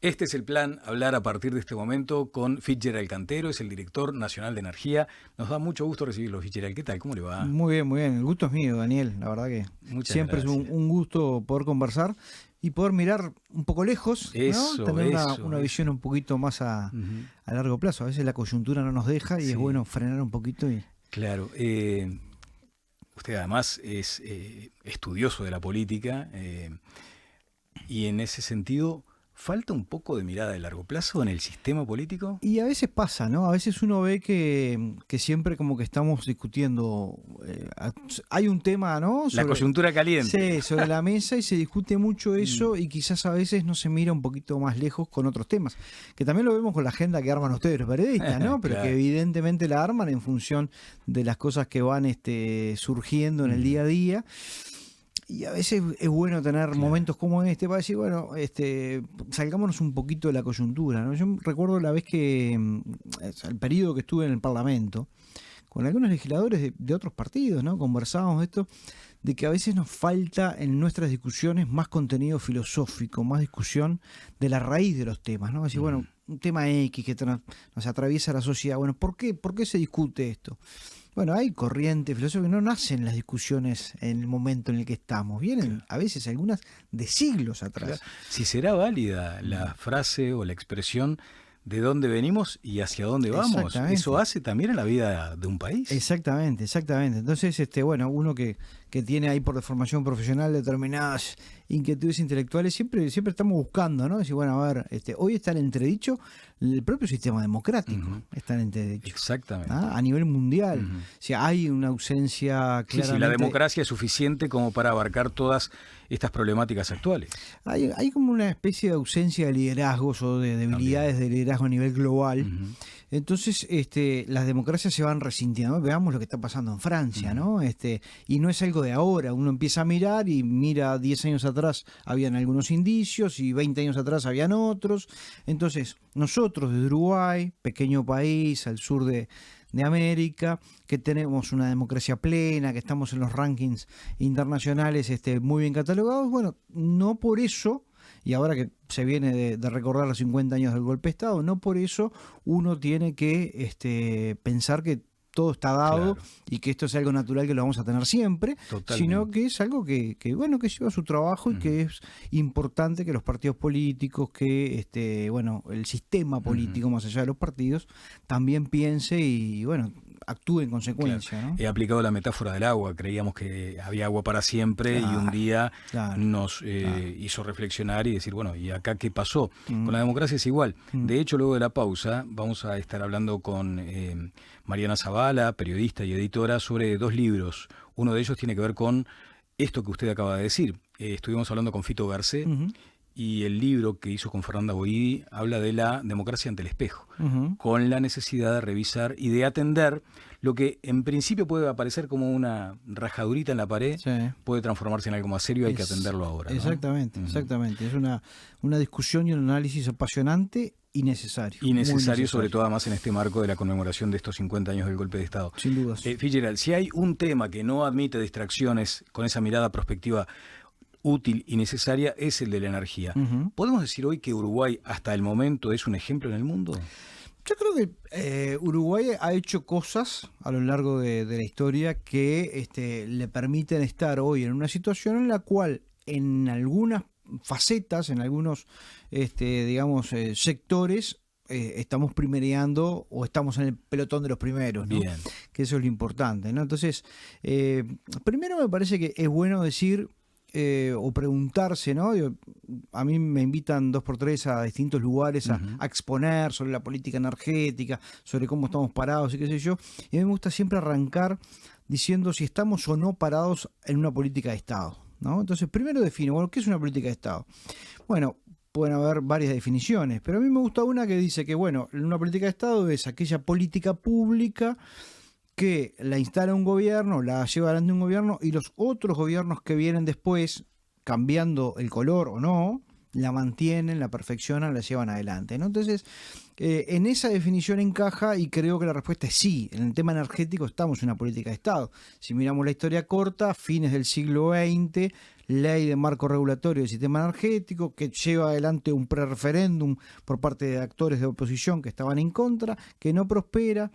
Este es el plan, hablar a partir de este momento con Fitzgerald Cantero, es el director nacional de energía. Nos da mucho gusto recibirlo, Fitzgerald. ¿Qué tal? ¿Cómo le va? Muy bien, muy bien. El gusto es mío, Daniel. La verdad que Muchas siempre gracias. es un gusto poder conversar y poder mirar un poco lejos, Eso, ¿no? Tener una eso. visión un poquito más a largo plazo. A veces la coyuntura no nos deja y Sí. es bueno frenar un poquito. Claro. Usted además es estudioso de la política y en ese sentido, ¿falta un poco de mirada de largo plazo en el sistema político? Y a veces pasa, ¿no? A veces uno ve que siempre como que estamos discutiendo, hay un tema, ¿no? La coyuntura caliente. Sí, sobre la mesa y se discute mucho eso y quizás a veces no se mira un poquito más lejos con otros temas, que también lo vemos con la agenda que arman ustedes los periodistas, ¿no? Pero Claro. que evidentemente la arman en función de las cosas que van surgiendo en el día a día. Y a veces es bueno tener momentos como este para decir, bueno, salgámonos un poquito de la coyuntura, ¿no? Yo recuerdo la vez que, el periodo que estuve en el Parlamento, con algunos legisladores de otros partidos, ¿no? Conversábamos de esto, de que a veces nos falta en nuestras discusiones más contenido filosófico, más discusión de la raíz de los temas, ¿no? Decir, bueno, un tema X que nos atraviesa la sociedad, bueno, ¿por qué se discute esto? Bueno, hay corrientes filosóficas que no nacen las discusiones en el momento en el que estamos. Vienen a veces algunas de siglos atrás. Claro. Si será válida la frase o la expresión de dónde venimos y hacia dónde vamos, eso hace también en la vida de un país. Exactamente. Entonces, bueno, uno que tiene ahí por formación profesional determinadas inquietudes intelectuales, siempre estamos buscando, ¿no? Decir, bueno, a ver, hoy está en entredicho el propio sistema democrático, está en entredicho. Exactamente. A nivel mundial. O sea, hay una ausencia claramente... Sí, la democracia es suficiente como para abarcar todas estas problemáticas actuales. Hay como una especie de ausencia de liderazgos o de debilidades de liderazgo a nivel global. Entonces, las democracias se van resintiendo. Veamos lo que está pasando en Francia, ¿no? Y no es algo de ahora. Uno empieza a mirar y mira 10 años atrás habían algunos indicios y 20 años atrás habían otros. Entonces, nosotros desde Uruguay, pequeño país al sur de América, que tenemos una democracia plena, que estamos en los rankings internacionales muy bien catalogados, bueno, no por eso, y ahora que se viene de recordar los 50 años del golpe de Estado, no por eso uno tiene que pensar que todo está dado y que esto es algo natural que lo vamos a tener siempre, sino que es algo que lleva su trabajo y que es importante que los partidos políticos, que el sistema político más allá de los partidos también piense y actúe en consecuencia. ¿No? He aplicado la metáfora del agua, creíamos que había agua para siempre y un día nos hizo reflexionar y decir, bueno, ¿y acá qué pasó? Con la democracia es igual. De hecho, luego de la pausa vamos a estar hablando con Mariana Zavala, periodista y editora, sobre 2 libros. Uno de ellos tiene que ver con esto que usted acaba de decir. Estuvimos hablando con Fito Garcé y el libro que hizo con Fernanda Boidi habla de la democracia ante el espejo, con la necesidad de revisar y de atender lo que en principio puede aparecer como una rajadurita en la pared, puede transformarse en algo más serio, hay que atenderlo ahora, ¿no? Exactamente. Es una discusión y un análisis apasionante y necesario. Y necesario, sobre todo además en este marco de la conmemoración de estos 50 años del golpe de Estado. Sin dudas. Fitzgerald, si hay un tema que no admite distracciones con esa mirada prospectiva útil y necesaria, es el de la energía. ¿Podemos decir hoy que Uruguay hasta el momento es un ejemplo en el mundo? Yo creo que Uruguay ha hecho cosas a lo largo de la historia que le permiten estar hoy en una situación en la cual en algunas facetas, en algunos sectores, estamos primereando o estamos en el pelotón de los primeros, ¿no? Bien. Que eso es lo importante, ¿no? Entonces, primero me parece que es bueno decir o preguntarse, ¿no? A mí me invitan 2x3 a distintos lugares a exponer sobre la política energética, sobre cómo estamos parados y qué sé yo, y a mí me gusta siempre arrancar diciendo si estamos o no parados en una política de Estado, ¿no? Entonces, primero defino, bueno, ¿qué es una política de Estado? Bueno, pueden haber varias definiciones, pero a mí me gusta una que dice que, bueno, una política de Estado es aquella política pública que la instala un gobierno, la lleva adelante un gobierno y los otros gobiernos que vienen después, cambiando el color o no, la mantienen, la perfeccionan, la llevan adelante, ¿no? Entonces, en esa definición encaja y creo que la respuesta es sí. En el tema energético estamos en una política de Estado. Si miramos la historia corta, fines del siglo XX, ley de marco regulatorio del sistema energético, que lleva adelante un prereferéndum por parte de actores de oposición que estaban en contra, que no prospera.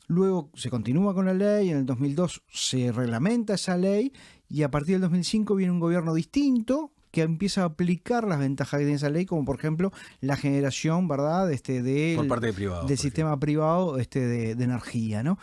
Luego se continúa con la ley, en el 2002 se reglamenta esa ley y a partir del 2005 viene un gobierno distinto que empieza a aplicar las ventajas que tiene esa ley, como por ejemplo la generación, ¿verdad?, por parte de privado, del sistema privado de energía, ¿no?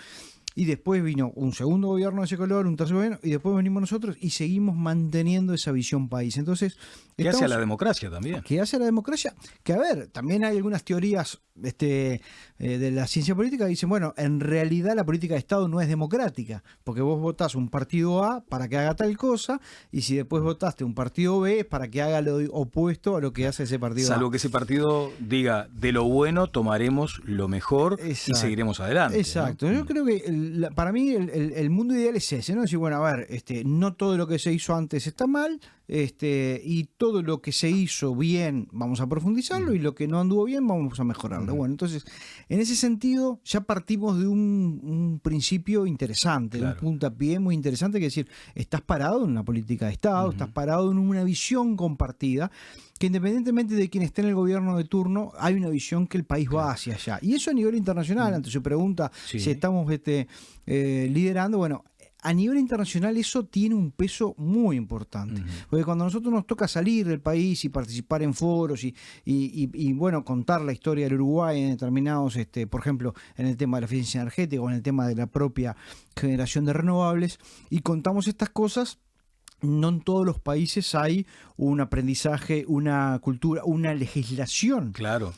Y después vino un segundo gobierno de ese color, un tercer gobierno, y después venimos nosotros y seguimos manteniendo esa visión país. Entonces, ¿qué hace a la democracia también? ¿Qué hace a la democracia? Que a ver, también hay algunas teorías de la ciencia política que dicen, bueno, en realidad la política de Estado no es democrática, porque vos votás un partido A para que haga tal cosa, y si después votaste un partido B es para que haga lo opuesto a lo que hace ese partido A. Salvo que ese partido diga, de lo bueno tomaremos lo mejor. Exacto. Y seguiremos adelante. Exacto. ¿No? Yo creo que para mí el mundo ideal es ese, ¿no? Decir, bueno, a ver, no todo lo que se hizo antes está mal, y todo lo que se hizo bien vamos a profundizarlo, y lo que no anduvo bien vamos a mejorarlo. Bueno, entonces, en ese sentido ya partimos de un principio interesante, de un puntapié muy interesante, que es decir, estás parado en una política de Estado, estás parado en una visión compartida, que independientemente de quién esté en el gobierno de turno, hay una visión que el país va hacia allá. Y eso a nivel internacional, ante su pregunta si estamos liderando, bueno, a nivel internacional eso tiene un peso muy importante, porque cuando a nosotros nos toca salir del país y participar en foros y bueno, contar la historia del Uruguay en determinados, por ejemplo, en el tema de la eficiencia energética o en el tema de la propia generación de renovables, y contamos estas cosas, no en todos los países hay un aprendizaje, una cultura, una legislación,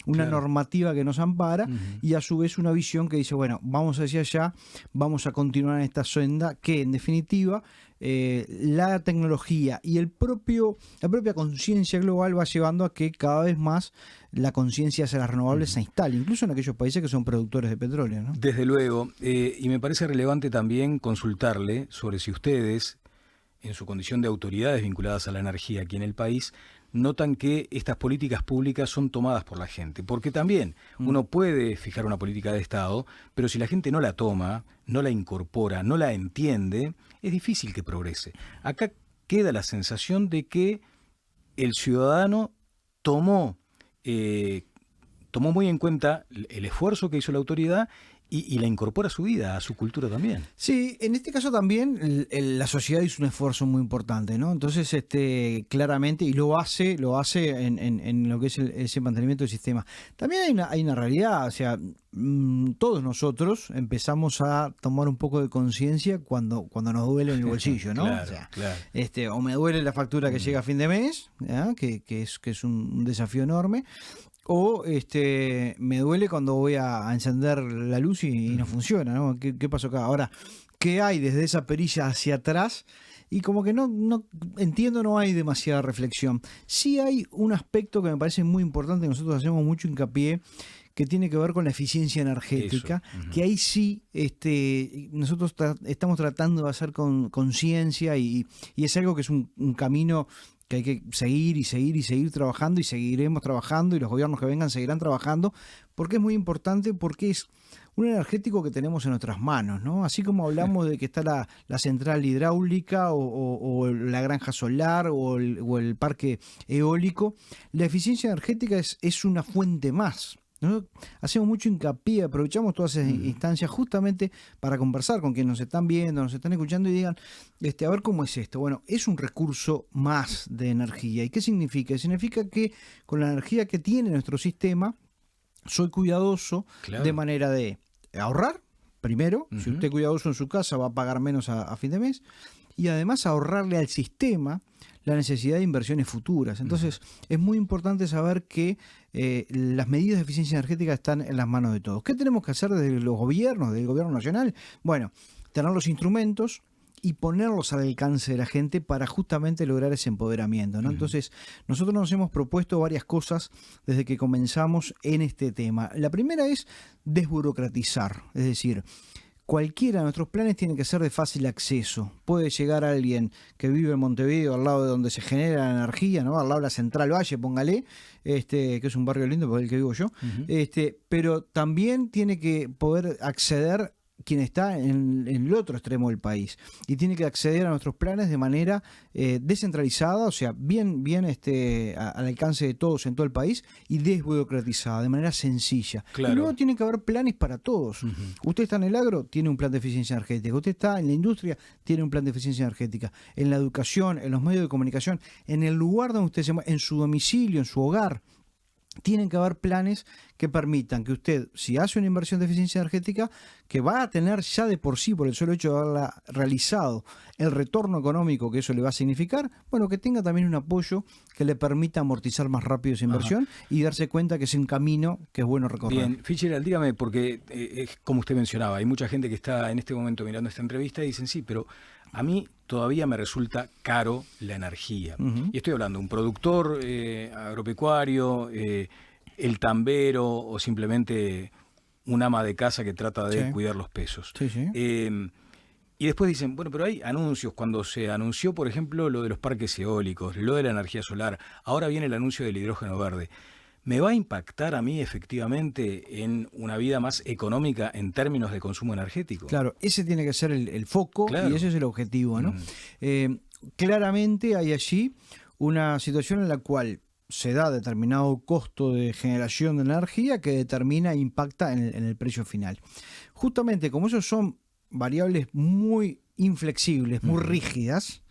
una normativa que nos ampara, y a su vez una visión que dice, bueno, vamos hacia allá, vamos a continuar en esta senda que en definitiva la tecnología y la propia conciencia global va llevando a que cada vez más la conciencia hacia las renovables se instale, incluso en aquellos países que son productores de petróleo, ¿no? Desde luego, y me parece relevante también consultarle sobre si ustedes, en su condición de autoridades vinculadas a la energía aquí en el país, notan que estas políticas públicas son tomadas por la gente. Porque también uno puede fijar una política de Estado, pero si la gente no la toma, no la incorpora, no la entiende, es difícil que progrese. Acá queda la sensación de que el ciudadano tomó muy en cuenta el esfuerzo que hizo la autoridad y la incorpora a su vida, a su cultura también. Sí, en este caso también la sociedad hizo un esfuerzo muy importante, ¿no? Entonces, claramente, y lo hace en lo que es ese mantenimiento del sistema. También hay una realidad, o sea, todos nosotros empezamos a tomar un poco de conciencia cuando nos duele en el bolsillo, ¿no? Claro, o sea, claro. O me duele la factura que llega a fin de mes, que es un desafío enorme. O me duele cuando voy a encender la luz y no funciona, ¿no? ¿Qué pasó acá? Ahora, ¿qué hay desde esa perilla hacia atrás? Y como que no entiendo, no hay demasiada reflexión. Sí hay un aspecto que me parece muy importante, que nosotros hacemos mucho hincapié, que tiene que ver con la eficiencia energética, que ahí sí nosotros estamos tratando de hacer conciencia y es algo que es un camino que hay que seguir trabajando, y seguiremos trabajando, y los gobiernos que vengan seguirán trabajando, porque es muy importante, porque es un energético que tenemos en nuestras manos, ¿no? Así como hablamos de que está la central hidráulica o la granja solar o el parque eólico, la eficiencia energética es una fuente más. Nosotros hacemos mucho hincapié, aprovechamos todas esas instancias justamente para conversar con quienes nos están viendo, nos están escuchando, y digan, a ver cómo es esto. Bueno, es un recurso más de energía. ¿Y qué significa? Significa que con la energía que tiene nuestro sistema, soy cuidadoso de manera de ahorrar, primero. Si usted es cuidadoso en su casa, va a pagar menos a fin de mes, y además ahorrarle al sistema la necesidad de inversiones futuras. Entonces, es muy importante saber que las medidas de eficiencia energética están en las manos de todos. ¿Qué tenemos que hacer desde los gobiernos, desde el gobierno nacional? Bueno, tener los instrumentos y ponerlos al alcance de la gente para justamente lograr ese empoderamiento, ¿no? Entonces, nosotros nos hemos propuesto varias cosas desde que comenzamos en este tema. La primera es desburocratizar, es decir, cualquiera de nuestros planes tiene que ser de fácil acceso. Puede llegar alguien que vive en Montevideo, al lado de donde se genera la energía, ¿no? Al lado de la Central Valle, póngale, que es un barrio lindo, por el que vivo yo, pero también tiene que poder acceder quien está en el otro extremo del país y tiene que acceder a nuestros planes de manera descentralizada, o sea, bien al alcance de todos en todo el país y desburocratizada, de manera sencilla. Claro. Y luego tiene que haber planes para todos. Usted está en el agro, tiene un plan de eficiencia energética. Usted está en la industria, tiene un plan de eficiencia energética. En la educación, en los medios de comunicación, en el lugar donde usted se mueve, en su domicilio, en su hogar, tienen que haber planes que permitan que usted, si hace una inversión de eficiencia energética, que va a tener ya de por sí, por el solo hecho de haberla realizado, el retorno económico que eso le va a significar, bueno, que tenga también un apoyo que le permita amortizar más rápido esa inversión y darse cuenta que es un camino que es bueno recorrer. Bien, Fitzgerald, dígame, porque es como usted mencionaba, hay mucha gente que está en este momento mirando esta entrevista y dicen, sí, pero a mí todavía me resulta caro la energía. Y estoy hablando de un productor agropecuario, el tambero o simplemente un ama de casa que trata de cuidar los pesos. Y después dicen, bueno, pero hay anuncios. Cuando se anunció, por ejemplo, lo de los parques eólicos, lo de la energía solar, ahora viene el anuncio del hidrógeno verde. ¿Me va a impactar a mí efectivamente en una vida más económica en términos de consumo energético? Claro, ese tiene que ser el foco, claro. Y ese es el objetivo, ¿no? Claramente hay allí una situación en la cual se da determinado costo de generación de energía que determina e impacta en el precio final. Justamente como esos son variables muy inflexibles, muy rígidas,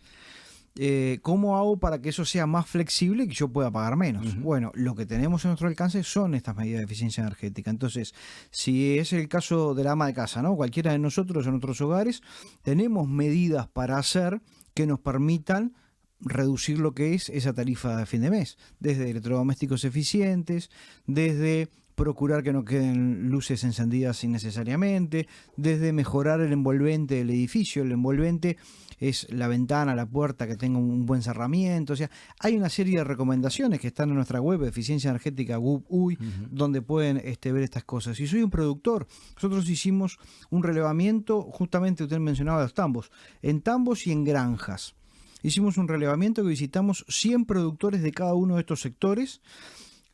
¿cómo hago para que eso sea más flexible y que yo pueda pagar menos? Bueno, lo que tenemos a nuestro alcance son estas medidas de eficiencia energética. Entonces, si es el caso de la ama de casa, ¿no? Cualquiera de nosotros en nuestros hogares tenemos medidas para hacer que nos permitan reducir lo que es esa tarifa de fin de mes, desde electrodomésticos eficientes, desde procurar que no queden luces encendidas innecesariamente, desde mejorar el envolvente del edificio. El envolvente es la ventana, la puerta, que tenga un buen cerramiento. O sea, hay una serie de recomendaciones que están en nuestra web de Eficiencia Energética GUP-UI, donde pueden ver estas cosas. Si soy un productor, nosotros hicimos un relevamiento, justamente usted mencionaba los tambos, en tambos y en granjas. Hicimos un relevamiento que visitamos 100 productores de cada uno de estos sectores.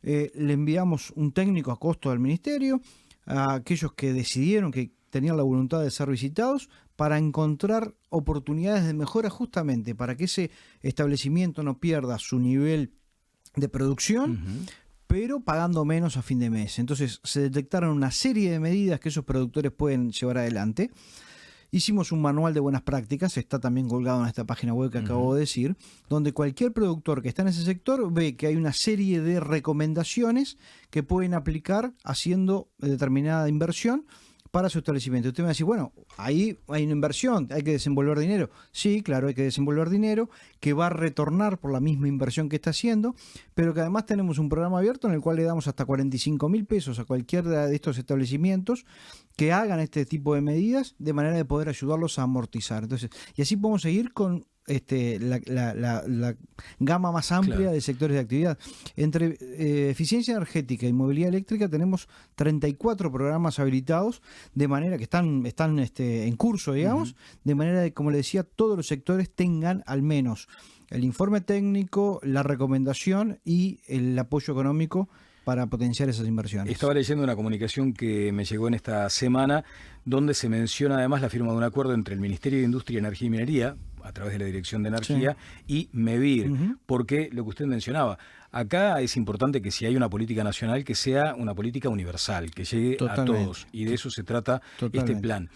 Le enviamos un técnico a costo del ministerio a aquellos que decidieron, que tenían la voluntad de ser visitados, para encontrar oportunidades de mejora, justamente para que ese establecimiento no pierda su nivel de producción, pero pagando menos a fin de mes. Entonces se detectaron una serie de medidas que esos productores pueden llevar adelante. Hicimos un manual de buenas prácticas, está también colgado en esta página web que acabo de decir, donde cualquier productor que está en ese sector ve que hay una serie de recomendaciones que pueden aplicar haciendo determinada inversión para su establecimiento. Usted me va a decir, bueno, ahí hay una inversión, hay que desenvolver dinero. Sí, claro, hay que desenvolver dinero que va a retornar por la misma inversión que está haciendo, pero que además tenemos un programa abierto en el cual le damos hasta 45.000 pesos a cualquiera de estos establecimientos que hagan este tipo de medidas de manera de poder ayudarlos a amortizar. Entonces, y así podemos seguir con la gama más amplia de sectores de actividad. Entre eficiencia energética y movilidad eléctrica tenemos 34 programas habilitados, de manera que están en curso, digamos, de manera de, como le decía, todos los sectores tengan al menos el informe técnico, la recomendación y el apoyo económico para potenciar esas inversiones. Estaba leyendo una comunicación que me llegó en esta semana, donde se menciona además la firma de un acuerdo entre el Ministerio de Industria, Energía y Minería, a través de la Dirección de Energía, y MEVIR, porque lo que usted mencionaba, acá es importante que si hay una política nacional, que sea una política universal, que llegue a todos, y de eso se trata este plan.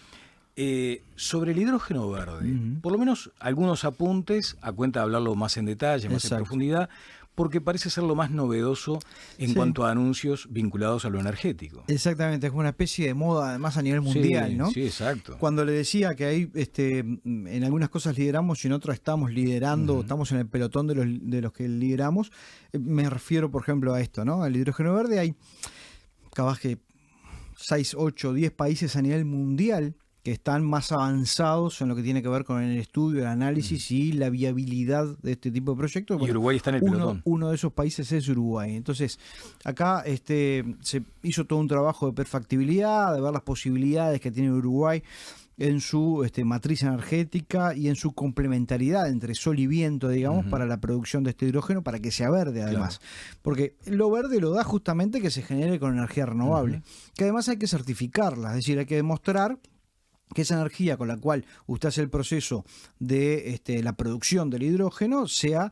Sobre el hidrógeno verde, por lo menos algunos apuntes, a cuenta de hablarlo más en detalle, más en profundidad, porque parece ser lo más novedoso en cuanto a anuncios vinculados a lo energético. Exactamente, es una especie de moda además a nivel mundial, ¿no? Sí, exacto. Cuando le decía que ahí en algunas cosas lideramos y en otras estamos liderando, estamos en el pelotón de los que lideramos, me refiero, por ejemplo, a esto, ¿no? Al hidrógeno verde hay capaz que 6, 8, 10 países a nivel mundial que están más avanzados en lo que tiene que ver con el estudio, el análisis y la viabilidad de este tipo de proyectos. Y Uruguay está en el pelotón. Uno de esos países es Uruguay. Entonces, acá se hizo todo un trabajo de perfectibilidad, de ver las posibilidades que tiene Uruguay en su matriz energética y en su complementariedad entre sol y viento, digamos, para la producción de este hidrógeno, para que sea verde además. Porque lo verde lo da justamente que se genere con energía renovable, que además hay que certificarla, es decir, hay que demostrar que esa energía con la cual usted hace el proceso de la producción del hidrógeno sea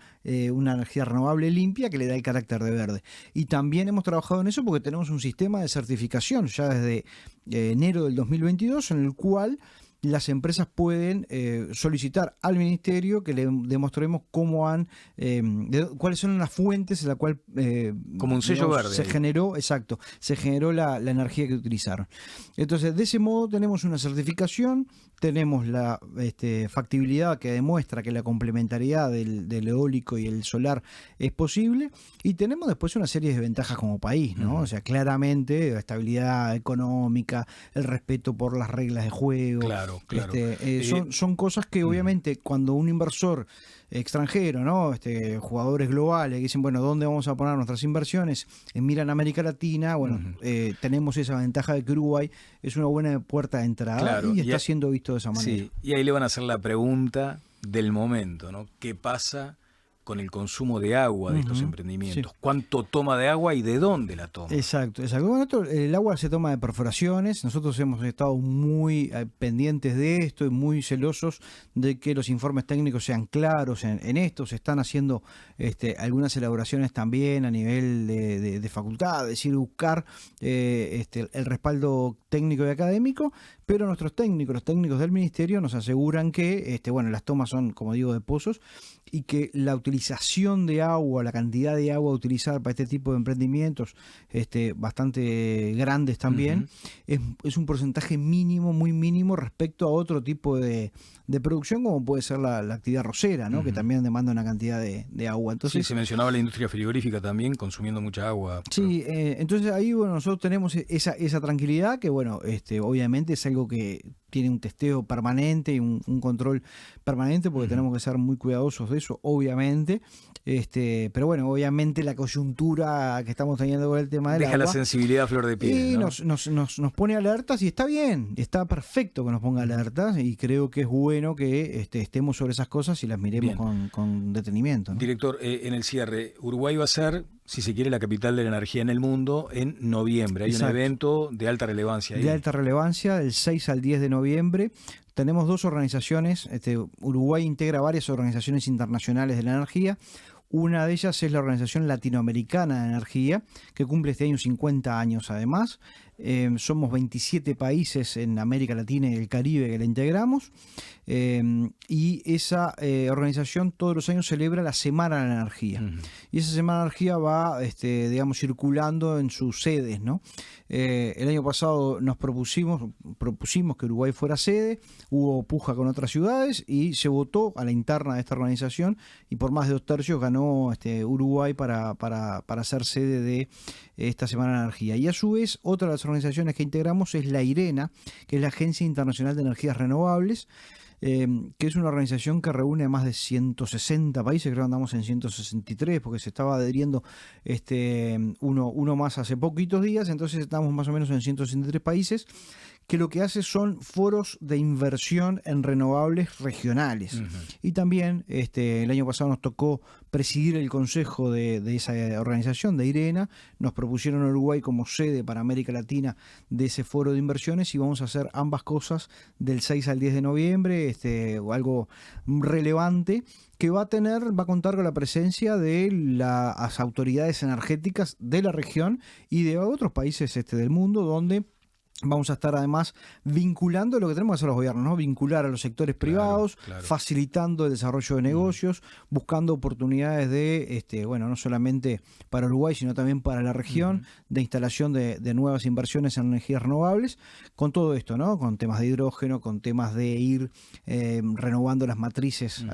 una energía renovable limpia que le da el carácter de verde. Y también hemos trabajado en eso porque tenemos un sistema de certificación ya desde enero del 2022 en el cual las empresas pueden solicitar al ministerio que le demostremos cómo cuáles son las fuentes en la cual como un sello verde se generó, exacto, se generó la energía que utilizaron. Entonces, de ese modo tenemos una certificación, tenemos la factibilidad que demuestra que la complementariedad del eólico y el solar es posible, y tenemos después una serie de ventajas como país, ¿no? O sea, claramente la estabilidad económica, el respeto por las reglas de juego. Claro. Son cosas que obviamente cuando un inversor extranjero, ¿no? Jugadores globales que dicen, bueno, ¿dónde vamos a poner nuestras inversiones? Miran América Latina, bueno, tenemos esa ventaja de que Uruguay es una buena puerta de entrada y está siendo visto de esa manera. Sí, y ahí le van a hacer la pregunta del momento, ¿no? ¿Qué pasa con el consumo de agua de estos emprendimientos? Sí. ¿Cuánto toma de agua y de dónde la toma? Exacto. Bueno, el agua se toma de perforaciones. Nosotros hemos estado muy pendientes de esto y muy celosos de que los informes técnicos sean claros en esto. Se están haciendo algunas elaboraciones también a nivel de facultad, es decir, buscar el respaldo técnico y académico, pero los técnicos del ministerio nos aseguran que las tomas son, como digo, de pozos, y que la utilización de agua, la cantidad de agua a utilizar para este tipo de emprendimientos bastante grandes también, es un porcentaje mínimo, muy mínimo respecto a otro tipo de producción, como puede ser la actividad arrocera, ¿no? Que también demanda una cantidad de agua. Entonces, sí, se mencionaba la industria frigorífica también, consumiendo mucha agua. Sí, entonces ahí nosotros tenemos esa tranquilidad que, obviamente es algo que tiene un testeo permanente y un control permanente, porque tenemos que ser muy cuidadosos de eso, obviamente. Pero bueno, obviamente la coyuntura que estamos teniendo con el tema del agua deja la sensibilidad a flor de piel, ¿no? nos pone alertas, y está bien, está perfecto que nos ponga alertas, y creo que es bueno que estemos sobre esas cosas y las miremos con detenimiento, ¿no? Director, en el cierre, Uruguay va a ser, si se quiere, la capital de la energía en el mundo en noviembre. Hay un evento de alta relevancia ahí. De alta relevancia, del 6 al 10 de noviembre. Tenemos dos organizaciones. Uruguay integra varias organizaciones internacionales de la energía. Una de ellas es la Organización Latinoamericana de Energía, que cumple este año 50 años además. Somos 27 países en América Latina y el Caribe que la integramos. Y esa organización todos los años celebra la Semana de la Energía. Y esa Semana de la Energía va, circulando en sus sedes, ¿no? El año pasado nos propusimos que Uruguay fuera sede, hubo puja con otras ciudades y se votó a la interna de esta organización, y por más de 2/3 ganó Uruguay para ser sede de esta Semana de la Energía. Y a su vez, otra de las organizaciones que integramos es la IRENA, que es la Agencia Internacional de Energías Renovables, que es una organización que reúne a más de 160 países, creo que andamos en 163, porque se estaba adheriendo uno más hace poquitos días, entonces estamos más o menos en 163 países, que lo que hace son foros de inversión en renovables regionales. Y también el año pasado nos tocó presidir el consejo de esa organización, de IRENA. Nos propusieron a Uruguay como sede para América Latina de ese foro de inversiones, y vamos a hacer ambas cosas del 6 al 10 de noviembre, algo relevante que va a contar con la presencia de las autoridades energéticas de la región y de otros países del mundo, donde vamos a estar además vinculando lo que tenemos que hacer los gobiernos, ¿no? Vincular a los sectores privados, facilitando el desarrollo de negocios, buscando oportunidades de, no solamente para Uruguay, sino también para la región, de instalación de nuevas inversiones en energías renovables, con todo esto, ¿no? Con temas de hidrógeno, con temas de ir renovando las matrices,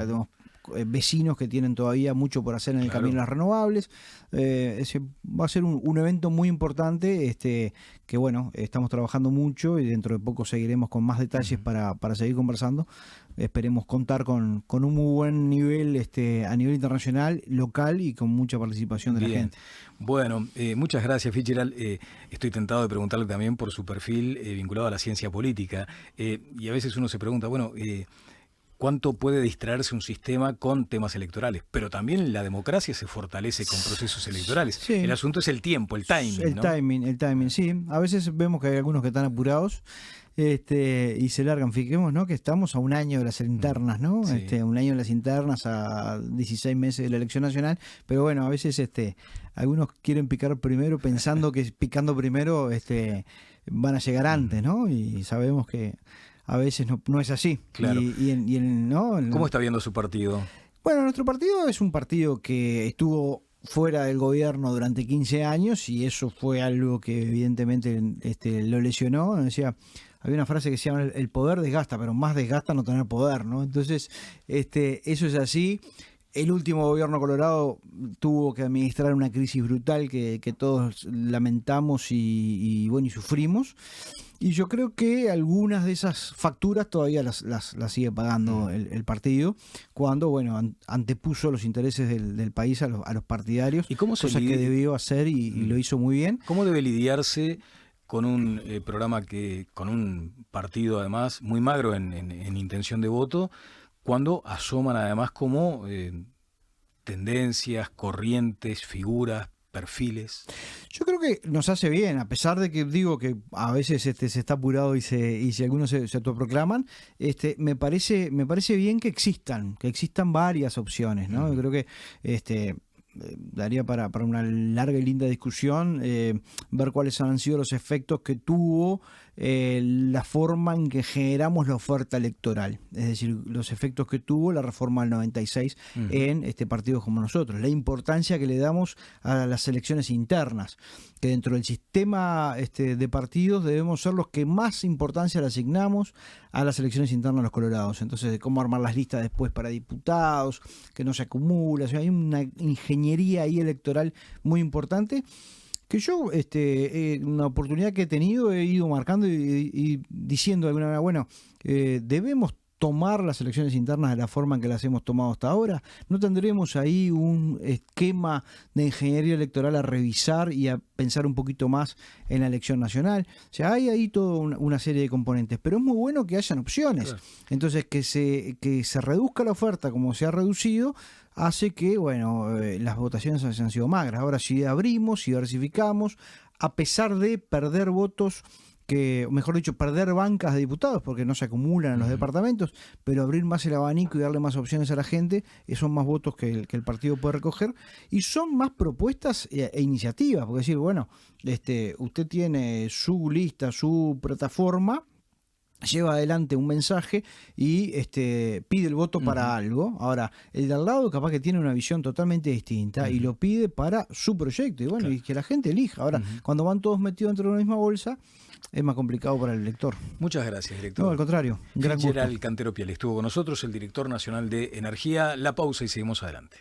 vecinos que tienen todavía mucho por hacer en el camino de las renovables. Va a ser un evento muy importante, que estamos trabajando mucho, y dentro de poco seguiremos con más detalles para seguir conversando. Esperemos contar con un muy buen nivel a nivel internacional, local, y con mucha participación de la gente. Bueno, muchas gracias, Fitzgerald. Estoy tentado de preguntarle también por su perfil vinculado a la ciencia política, y a veces uno se pregunta, cuánto puede distraerse un sistema con temas electorales, pero también la democracia se fortalece con procesos electorales. Sí. El asunto es el tiempo, el timing. El timing, sí. A veces vemos que hay algunos que están apurados y se largan. Fijemos, ¿no?, que estamos a un año de las internas, ¿no? Sí. Un año de las internas, a 16 meses de la elección nacional, pero bueno, a veces algunos quieren picar primero pensando que picando primero van a llegar antes, ¿no? Y sabemos que a veces no es así. Claro. ¿No? ¿Cómo está viendo su partido? Bueno, nuestro partido es un partido que estuvo fuera del gobierno durante 15 años y eso fue algo que evidentemente lo lesionó. Decía, había una frase que se llama el poder desgasta, pero más desgasta no tener poder, ¿no? Entonces, eso es así. El último gobierno colorado tuvo que administrar una crisis brutal que todos lamentamos y sufrimos. Y yo creo que algunas de esas facturas todavía las sigue pagando el partido, cuando antepuso los intereses del país a los partidarios, ¿Y cómo cosa que debió hacer y lo hizo muy bien. ¿Cómo debe lidiarse con un programa con un partido además muy magro en intención de voto, cuando asoman además como tendencias, corrientes, figuras, perfiles? Yo creo que nos hace bien, a pesar de que digo que a veces se está apurado y si algunos se autoproclaman, me parece bien que existan varias opciones, ¿no? Yo creo que daría para una larga y linda discusión, ver cuáles han sido los efectos que tuvo la forma en que generamos la oferta electoral, es decir, los efectos que tuvo la reforma del 96 en partidos como nosotros, la importancia que le damos a las elecciones internas, que dentro del sistema de partidos debemos ser los que más importancia le asignamos a las elecciones internas de los colorados. Entonces, de cómo armar las listas después para diputados, que no se acumula, o sea, hay una ingeniería ahí electoral muy importante que yo, una oportunidad que he tenido, he ido marcando y diciendo de alguna manera, bueno, debemos tomar las elecciones internas de la forma en que las hemos tomado hasta ahora. ¿No tendremos ahí un esquema de ingeniería electoral a revisar y a pensar un poquito más en la elección nacional? O sea, hay ahí toda una serie de componentes, pero es muy bueno que hayan opciones. Claro. Entonces, que se reduzca la oferta como se ha reducido, hace que, las votaciones hayan sido magras. Ahora, si abrimos, si diversificamos, a pesar de perder votos, mejor dicho, perder bancas de diputados porque no se acumulan en los departamentos, pero abrir más el abanico y darle más opciones a la gente, son más votos que el partido puede recoger y son más propuestas e iniciativas, porque decir, usted tiene su lista, su plataforma, lleva adelante un mensaje y pide el voto para algo. Ahora, el de al lado capaz que tiene una visión totalmente distinta y lo pide para su proyecto. Y claro, y que la gente elija. Ahora, cuando van todos metidos dentro de una misma bolsa, es más complicado para el elector. Muchas gracias, director. No, al contrario. Gerald Cantero Piel estuvo con nosotros, el director nacional de Energía. La pausa y seguimos adelante.